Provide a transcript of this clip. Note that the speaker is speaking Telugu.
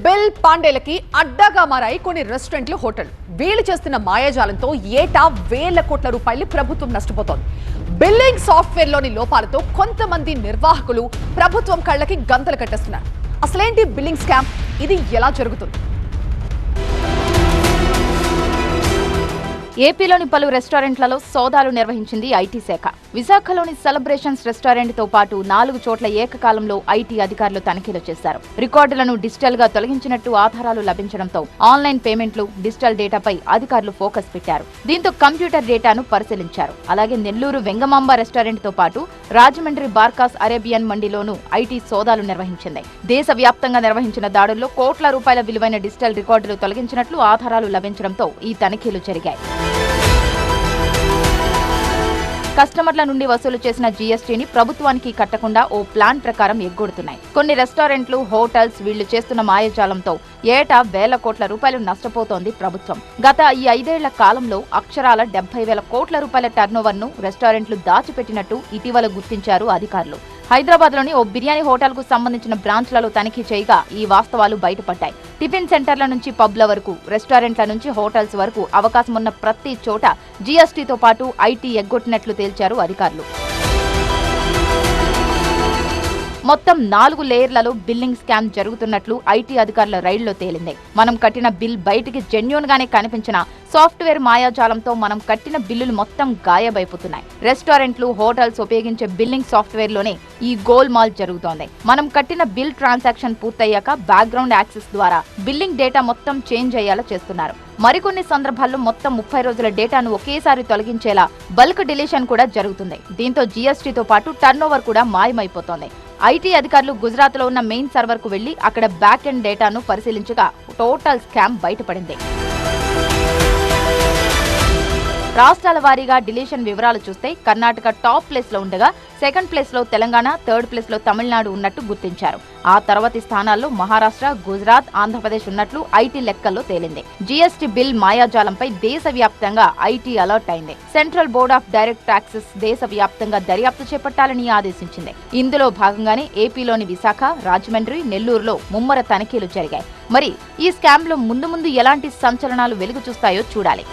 బిల్ పాండేలకి అడ్డాగా మారాయి కొన్ని రెస్టారెంట్లు, హోటల్. వీళ్ళు చేస్తున్న మాయాజాలంతో ఏటా వేల కోట్ల రూపాయలు ప్రభుత్వం నష్టపోతోంది. బిల్లింగ్ సాఫ్ట్వేర్లోని లోపాలతో కొంతమంది నిర్వాహకులు ప్రభుత్వం కళ్ళకి గంతలు కట్టేస్తున్నారు. అసలేంటి బిల్లింగ్ స్కామ్? ఇది ఎలా జరుగుతుంది? ఏపీలోని పలు రెస్టారెంట్లలో సోదాలు నిర్వహించింది ఐటీ శాఖ. విశాఖలోని సెలబ్రేషన్స్ రెస్టారెంట్ తో పాటు 4 చోట్ల ఏకకాలంలో ఐటీ అధికారులు తనిఖీలు చేశారు. రికార్డులను డిజిటల్ గా తొలగించినట్టు ఆధారాలు లభించడంతో ఆన్లైన్ పేమెంట్లు, డిజిటల్ డేటాపై అధికారులు ఫోకస్ పెట్టారు. దీంతో కంప్యూటర్ డేటాను పరిశీలించారు. అలాగే నెల్లూరు వెంగమాంబ రెస్టారెంట్ తో పాటు రాజమండ్రి బార్కాస్ అరేబియన్ మండిలోనూ ఐటీ సోదాలు నిర్వహించింది. దేశవ్యాప్తంగా నిర్వహించిన దాడుల్లో కోట్ల రూపాయల విలువైన డిజిటల్ రికార్డులు తొలగించినట్లు ఆధారాలు లభించడంతో ఈ తనిఖీలు జరిగాయి. కస్టమర్ల నుండి వసూలు చేసిన జీఎస్టీని ప్రభుత్వానికి కట్టకుండా ఓ ప్లాన్ ప్రకారం ఎగ్గొడుతున్నాయి. కొన్ని రెస్టారెంట్లు, హోటల్స్ వీళ్లు చేస్తున్న మాయాజాలంతో ఏటా వేల కోట్ల రూపాయలు నష్టపోతోంది ప్రభుత్వం. గత ఈ 5 ఏళ్ల కాలంలో అక్షరాల 70,000 కోట్ల రూపాయల టర్నోవర్ను రెస్టారెంట్లు దాచిపెట్టినట్టు ఇటీవల గుర్తించారు అధికారులు. హైదరాబాద్లోని ఓ బిర్యానీ హోటల్కు సంబంధించిన బ్రాంచ్లలో తనిఖీ చేయగా ఈ వాస్తవాలు బయటపడ్డాయి. టిఫిన్ సెంటర్ల నుంచి పబ్ల వరకు, రెస్టారెంట్ల నుంచి హోటల్స్ వరకు అవకాశం ఉన్న ప్రతి చోట జీఎస్టీతో పాటు ఐటీ ఎగ్గొట్టినట్లు తేల్చారు అధికారులు. మొత్తం 4 లేయర్లలో బిల్లింగ్ స్కామ్ జరుగుతున్నట్లు ఐటీ అధికారుల రైడ్లో తేలింది. మనం కట్టిన బిల్ బయటికి జెన్యూన్ గానే కనిపించిన సాఫ్ట్వేర్ మాయాజాలంతో మనం కట్టిన బిల్లులు మొత్తం గాయబైపోతున్నాయి. రెస్టారెంట్లు, హోటల్స్ ఉపయోగించే బిల్లింగ్ సాఫ్ట్వేర్ లోనే ఈ గోల్మాల్ జరుగుతోంది. మనం కట్టిన బిల్ ట్రాన్సాక్షన్ పూర్తయ్యాక బ్యాక్గ్రౌండ్ యాక్సెస్ ద్వారా బిల్లింగ్ డేటా మొత్తం చేంజ్ అయ్యేలా చేస్తున్నారు. మరికొన్ని సందర్భాల్లో మొత్తం 30 రోజుల డేటాను ఒకేసారి తొలగించేలా బల్క్ డిలీషన్ కూడా జరుగుతుంది. దీంతో జీఎస్టీతో పాటు టర్నోవర్ కూడా మాయమైపోతోంది. ఐటీ అధికారులు గుజరాత్ లో ఉన్న మెయిన్ సర్వర్ కు వెళ్లి అక్కడ బ్యాక్ ఎండ్ డేటాను పరిశీలించగా టోటల్ స్కామ్ బయటపడింది. రాష్ట్రాల వారీగా డిలీషన్ వివరాలు చూస్తే కర్ణాటక టాప్ ప్లేస్ లో ఉండగా సెకండ్ ప్లేస్ లో తెలంగాణ, థర్డ్ ప్లేస్ లో తమిళనాడు ఉన్నట్టు గుర్తించారు. ఆ తర్వాతి స్థానాల్లో మహారాష్ట్ర, గుజరాత్, ఆంధ్రప్రదేశ్ ఉన్నట్లు ఐటీ లెక్కల్లో తేలింది. జీఎస్టీ బిల్ మాయాజాలంపై దేశవ్యాప్తంగా ఐటీ అలర్ట్ అయింది. Central board of direct taxes దేశవ్యాప్తంగా దర్యాప్తు చేపట్టాలని ఆదేశించింది. ఇందులో భాగంగానే ఏపీలోని విశాఖ, రాజమండ్రి, నెల్లూరులో ముమ్మర తనిఖీలు జరిగాయి. మరి ఈ స్కామ్ లో ముందు ఎలాంటి సంచలనాలు వెలుగు చూస్తాయో చూడాలి.